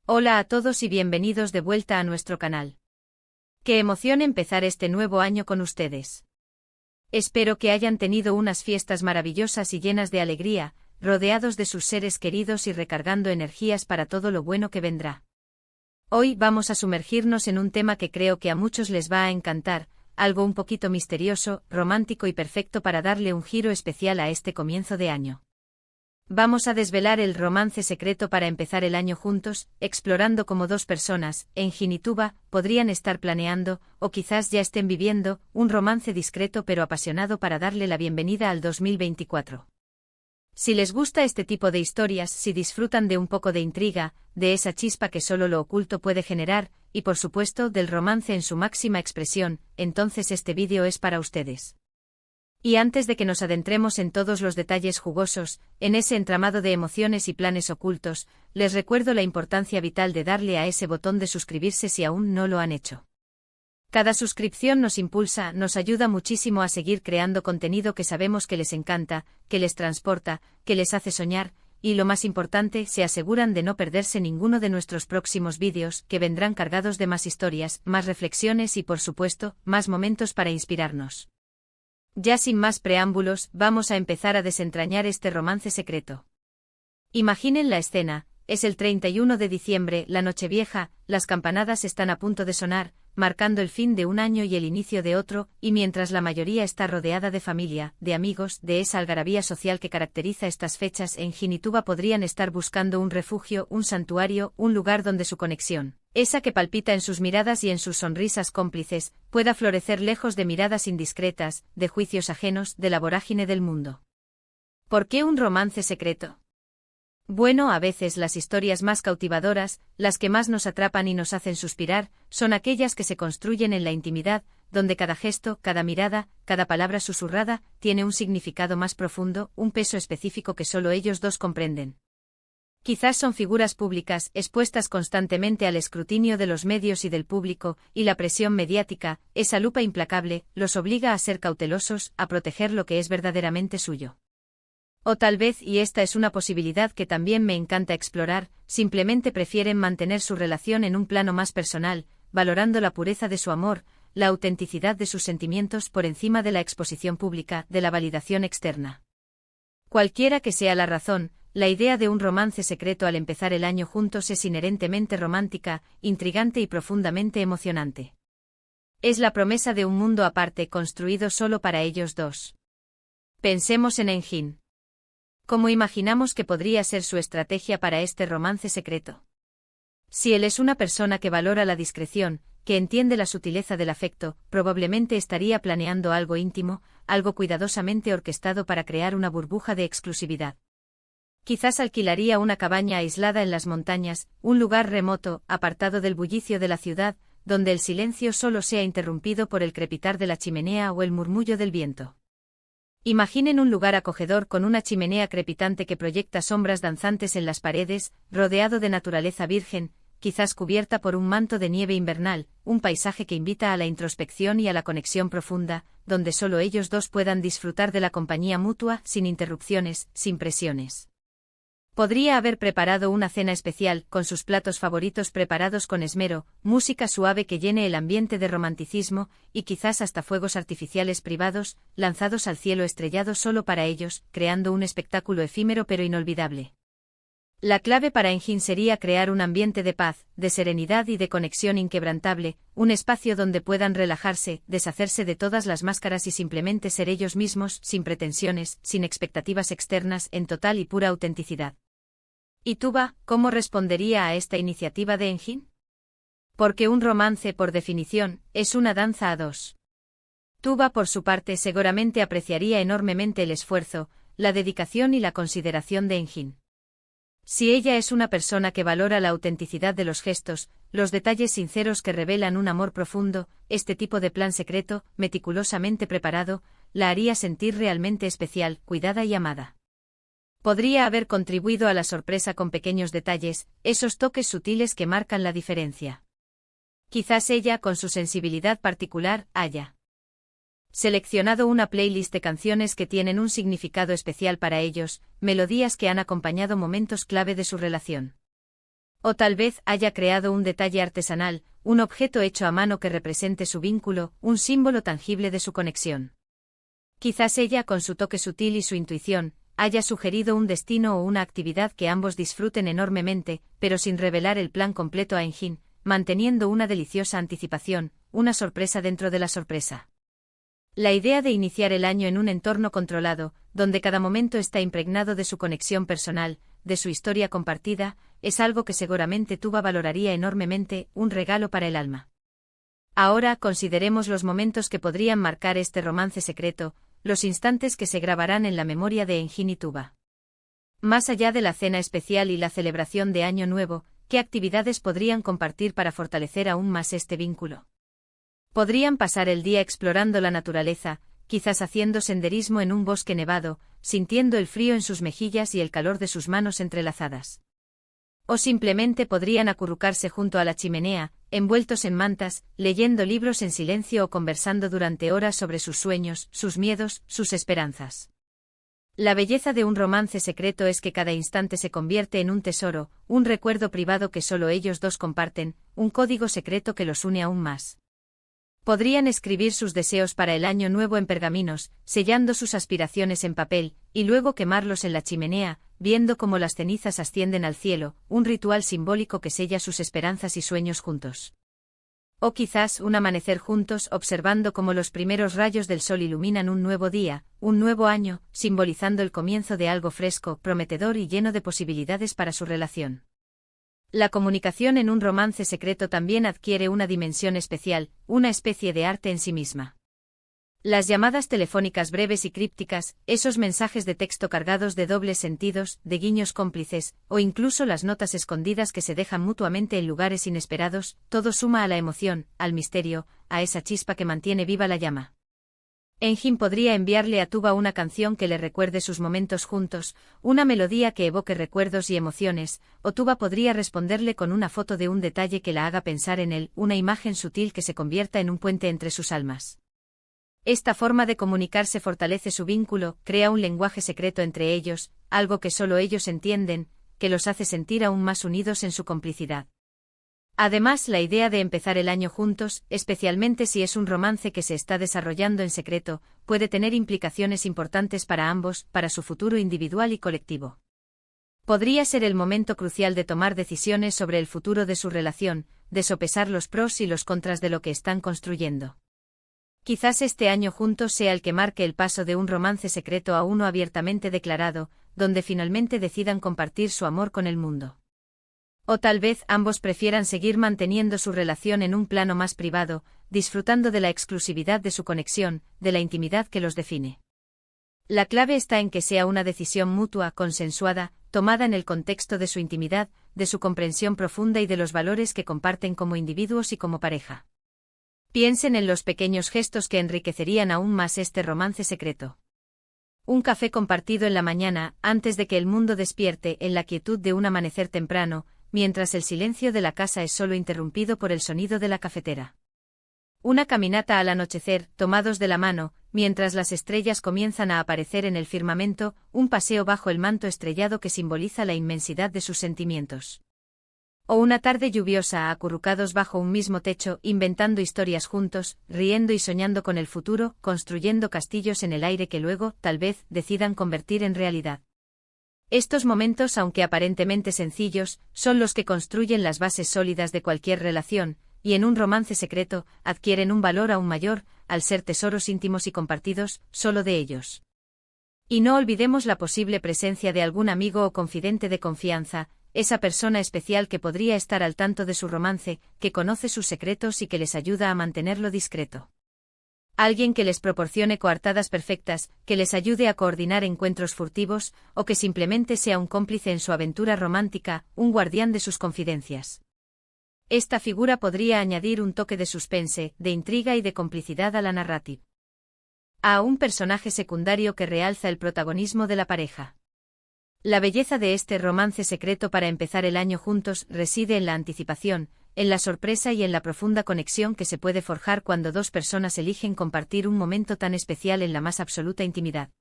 Hola a todos y bienvenidos de vuelta a nuestro canal. Qué emoción empezar este nuevo año con ustedes. Espero que hayan tenido unas fiestas maravillosas y llenas de alegría, rodeados de sus seres queridos y recargando energías para todo lo bueno que vendrá. Hoy vamos a sumergirnos en un tema que creo que a muchos les va a encantar, algo un poquito misterioso, romántico y perfecto para darle un giro especial a este comienzo de año. Vamos a desvelar el romance secreto para empezar el año juntos, explorando cómo dos personas, Engin y Tuba, podrían estar planeando, o quizás ya estén viviendo, un romance discreto pero apasionado para darle la bienvenida al 2024. Si les gusta este tipo de historias, si disfrutan de un poco de intriga, de esa chispa que solo lo oculto puede generar, y por supuesto del romance en su máxima expresión, entonces este vídeo es para ustedes. Y antes de que nos adentremos en todos los detalles jugosos, en ese entramado de emociones y planes ocultos, les recuerdo la importancia vital de darle a ese botón de suscribirse si aún no lo han hecho. Cada suscripción nos impulsa, nos ayuda muchísimo a seguir creando contenido que sabemos que les encanta, que les transporta, que les hace soñar, y lo más importante, se aseguran de no perderse ninguno de nuestros próximos vídeos, que vendrán cargados de más historias, más reflexiones y por supuesto, más momentos para inspirarnos. Ya sin más preámbulos, vamos a empezar a desentrañar este romance secreto. Imaginen la escena, es el 31 de diciembre, la Nochevieja, las campanadas están a punto de sonar, marcando el fin de un año y el inicio de otro, y mientras la mayoría está rodeada de familia, de amigos, de esa algarabía social que caracteriza estas fechas, Engin y Tuba podrían estar buscando un refugio, un santuario, un lugar donde su conexión, esa que palpita en sus miradas y en sus sonrisas cómplices, pueda florecer lejos de miradas indiscretas, de juicios ajenos, de la vorágine del mundo. ¿Por qué un romance secreto? Bueno, a veces las historias más cautivadoras, las que más nos atrapan y nos hacen suspirar, son aquellas que se construyen en la intimidad, donde cada gesto, cada mirada, cada palabra susurrada, tiene un significado más profundo, un peso específico que solo ellos dos comprenden. Quizás son figuras públicas, expuestas constantemente al escrutinio de los medios y del público, y la presión mediática, esa lupa implacable, los obliga a ser cautelosos, a proteger lo que es verdaderamente suyo. O tal vez, y esta es una posibilidad que también me encanta explorar, simplemente prefieren mantener su relación en un plano más personal, valorando la pureza de su amor, la autenticidad de sus sentimientos por encima de la exposición pública, de la validación externa. Cualquiera que sea la razón, la idea de un romance secreto al empezar el año juntos es inherentemente romántica, intrigante y profundamente emocionante. Es la promesa de un mundo aparte construido solo para ellos dos. Pensemos en Engin. ¿Cómo imaginamos que podría ser su estrategia para este romance secreto? Si él es una persona que valora la discreción, que entiende la sutileza del afecto, probablemente estaría planeando algo íntimo, algo cuidadosamente orquestado para crear una burbuja de exclusividad. Quizás alquilaría una cabaña aislada en las montañas, un lugar remoto, apartado del bullicio de la ciudad, donde el silencio solo sea interrumpido por el crepitar de la chimenea o el murmullo del viento. Imaginen un lugar acogedor con una chimenea crepitante que proyecta sombras danzantes en las paredes, rodeado de naturaleza virgen, quizás cubierta por un manto de nieve invernal, un paisaje que invita a la introspección y a la conexión profunda, donde solo ellos dos puedan disfrutar de la compañía mutua, sin interrupciones, sin presiones. Podría haber preparado una cena especial, con sus platos favoritos preparados con esmero, música suave que llene el ambiente de romanticismo, y quizás hasta fuegos artificiales privados, lanzados al cielo estrellado solo para ellos, creando un espectáculo efímero pero inolvidable. La clave para Engin sería crear un ambiente de paz, de serenidad y de conexión inquebrantable, un espacio donde puedan relajarse, deshacerse de todas las máscaras y simplemente ser ellos mismos, sin pretensiones, sin expectativas externas, en total y pura autenticidad. ¿Y Tuba, cómo respondería a esta iniciativa de Engin? Porque un romance, por definición, es una danza a dos. Tuba, por su parte, seguramente apreciaría enormemente el esfuerzo, la dedicación y la consideración de Engin. Si ella es una persona que valora la autenticidad de los gestos, los detalles sinceros que revelan un amor profundo, este tipo de plan secreto, meticulosamente preparado, la haría sentir realmente especial, cuidada y amada. Podría haber contribuido a la sorpresa con pequeños detalles, esos toques sutiles que marcan la diferencia. Quizás ella, con su sensibilidad particular, haya seleccionado una playlist de canciones que tienen un significado especial para ellos, melodías que han acompañado momentos clave de su relación. O tal vez haya creado un detalle artesanal, un objeto hecho a mano que represente su vínculo, un símbolo tangible de su conexión. Quizás ella, con su toque sutil y su intuición, haya sugerido un destino o una actividad que ambos disfruten enormemente, pero sin revelar el plan completo a Engin, manteniendo una deliciosa anticipación, una sorpresa dentro de la sorpresa. La idea de iniciar el año en un entorno controlado, donde cada momento está impregnado de su conexión personal, de su historia compartida, es algo que seguramente Tuba valoraría enormemente, un regalo para el alma. Ahora consideremos los momentos que podrían marcar este romance secreto, los instantes que se grabarán en la memoria de Engin y Tuba. Más allá de la cena especial y la celebración de Año Nuevo, ¿qué actividades podrían compartir para fortalecer aún más este vínculo? Podrían pasar el día explorando la naturaleza, quizás haciendo senderismo en un bosque nevado, sintiendo el frío en sus mejillas y el calor de sus manos entrelazadas. O simplemente podrían acurrucarse junto a la chimenea, envueltos en mantas, leyendo libros en silencio o conversando durante horas sobre sus sueños, sus miedos, sus esperanzas. La belleza de un romance secreto es que cada instante se convierte en un tesoro, un recuerdo privado que solo ellos dos comparten, un código secreto que los une aún más. Podrían escribir sus deseos para el año nuevo en pergaminos, sellando sus aspiraciones en papel, y luego quemarlos en la chimenea, viendo cómo las cenizas ascienden al cielo, un ritual simbólico que sella sus esperanzas y sueños juntos. O quizás un amanecer juntos observando cómo los primeros rayos del sol iluminan un nuevo día, un nuevo año, simbolizando el comienzo de algo fresco, prometedor y lleno de posibilidades para su relación. La comunicación en un romance secreto también adquiere una dimensión especial, una especie de arte en sí misma. Las llamadas telefónicas breves y crípticas, esos mensajes de texto cargados de dobles sentidos, de guiños cómplices, o incluso las notas escondidas que se dejan mutuamente en lugares inesperados, todo suma a la emoción, al misterio, a esa chispa que mantiene viva la llama. Engin podría enviarle a Tuba una canción que le recuerde sus momentos juntos, una melodía que evoque recuerdos y emociones, o Tuba podría responderle con una foto de un detalle que la haga pensar en él, una imagen sutil que se convierta en un puente entre sus almas. Esta forma de comunicarse fortalece su vínculo, crea un lenguaje secreto entre ellos, algo que solo ellos entienden, que los hace sentir aún más unidos en su complicidad. Además, la idea de empezar el año juntos, especialmente si es un romance que se está desarrollando en secreto, puede tener implicaciones importantes para ambos, para su futuro individual y colectivo. Podría ser el momento crucial de tomar decisiones sobre el futuro de su relación, de sopesar los pros y los contras de lo que están construyendo. Quizás este año juntos sea el que marque el paso de un romance secreto a uno abiertamente declarado, donde finalmente decidan compartir su amor con el mundo. O tal vez ambos prefieran seguir manteniendo su relación en un plano más privado, disfrutando de la exclusividad de su conexión, de la intimidad que los define. La clave está en que sea una decisión mutua, consensuada, tomada en el contexto de su intimidad, de su comprensión profunda y de los valores que comparten como individuos y como pareja. Piensen en los pequeños gestos que enriquecerían aún más este romance secreto. Un café compartido en la mañana, antes de que el mundo despierte, en la quietud de un amanecer temprano, mientras el silencio de la casa es solo interrumpido por el sonido de la cafetera. Una caminata al anochecer, tomados de la mano, mientras las estrellas comienzan a aparecer en el firmamento, un paseo bajo el manto estrellado que simboliza la inmensidad de sus sentimientos. O una tarde lluviosa, acurrucados bajo un mismo techo, inventando historias juntos, riendo y soñando con el futuro, construyendo castillos en el aire que luego, tal vez, decidan convertir en realidad. Estos momentos, aunque aparentemente sencillos, son los que construyen las bases sólidas de cualquier relación, y en un romance secreto, adquieren un valor aún mayor, al ser tesoros íntimos y compartidos, solo de ellos. Y no olvidemos la posible presencia de algún amigo o confidente de confianza, esa persona especial que podría estar al tanto de su romance, que conoce sus secretos y que les ayuda a mantenerlo discreto. Alguien que les proporcione coartadas perfectas, que les ayude a coordinar encuentros furtivos, o que simplemente sea un cómplice en su aventura romántica, un guardián de sus confidencias. Esta figura podría añadir un toque de suspense, de intriga y de complicidad a la narrativa. A un personaje secundario que realza el protagonismo de la pareja. La belleza de este romance secreto para empezar el año juntos reside en la anticipación, en la sorpresa y en la profunda conexión que se puede forjar cuando dos personas eligen compartir un momento tan especial en la más absoluta intimidad.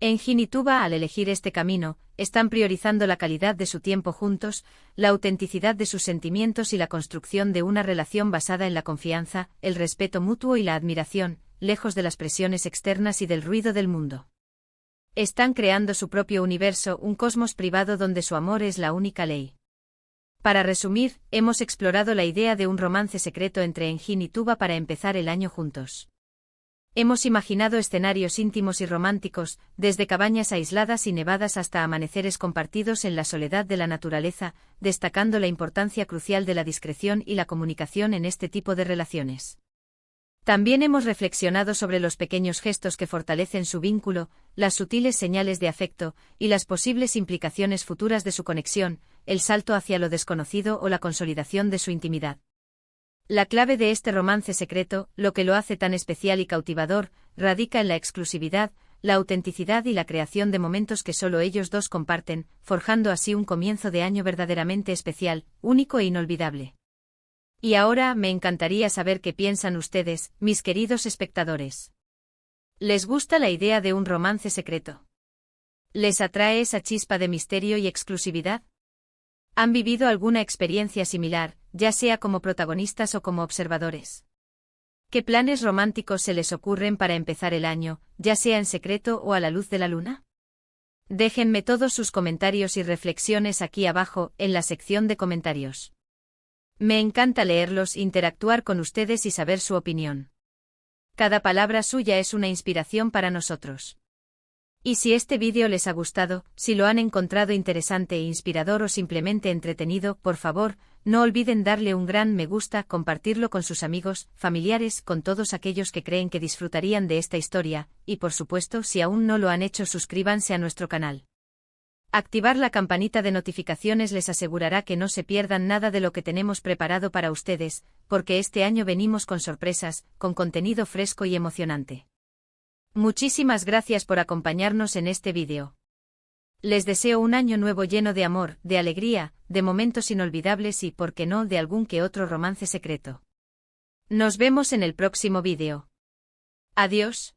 Engin y Tuba, al elegir este camino, están priorizando la calidad de su tiempo juntos, la autenticidad de sus sentimientos y la construcción de una relación basada en la confianza, el respeto mutuo y la admiración, lejos de las presiones externas y del ruido del mundo. Están creando su propio universo, un cosmos privado donde su amor es la única ley. Para resumir, hemos explorado la idea de un romance secreto entre Engin y Tuba para empezar el año juntos. Hemos imaginado escenarios íntimos y románticos, desde cabañas aisladas y nevadas hasta amaneceres compartidos en la soledad de la naturaleza, destacando la importancia crucial de la discreción y la comunicación en este tipo de relaciones. También hemos reflexionado sobre los pequeños gestos que fortalecen su vínculo, las sutiles señales de afecto, y las posibles implicaciones futuras de su conexión, el salto hacia lo desconocido o la consolidación de su intimidad. La clave de este romance secreto, lo que lo hace tan especial y cautivador, radica en la exclusividad, la autenticidad y la creación de momentos que solo ellos dos comparten, forjando así un comienzo de año verdaderamente especial, único e inolvidable. Y ahora me encantaría saber qué piensan ustedes, mis queridos espectadores. ¿Les gusta la idea de un romance secreto? ¿Les atrae esa chispa de misterio y exclusividad? ¿Han vivido alguna experiencia similar, ya sea como protagonistas o como observadores? ¿Qué planes románticos se les ocurren para empezar el año, ya sea en secreto o a la luz de la luna? Déjenme todos sus comentarios y reflexiones aquí abajo, en la sección de comentarios. Me encanta leerlos, interactuar con ustedes y saber su opinión. Cada palabra suya es una inspiración para nosotros. Y si este vídeo les ha gustado, si lo han encontrado interesante e inspirador o simplemente entretenido, por favor, no olviden darle un gran me gusta, compartirlo con sus amigos, familiares, con todos aquellos que creen que disfrutarían de esta historia, y por supuesto, si aún no lo han hecho, suscríbanse a nuestro canal. Activar la campanita de notificaciones les asegurará que no se pierdan nada de lo que tenemos preparado para ustedes, porque este año venimos con sorpresas, con contenido fresco y emocionante. Muchísimas gracias por acompañarnos en este vídeo. Les deseo un año nuevo lleno de amor, de alegría, de momentos inolvidables y, por qué no, de algún que otro romance secreto. Nos vemos en el próximo vídeo. Adiós.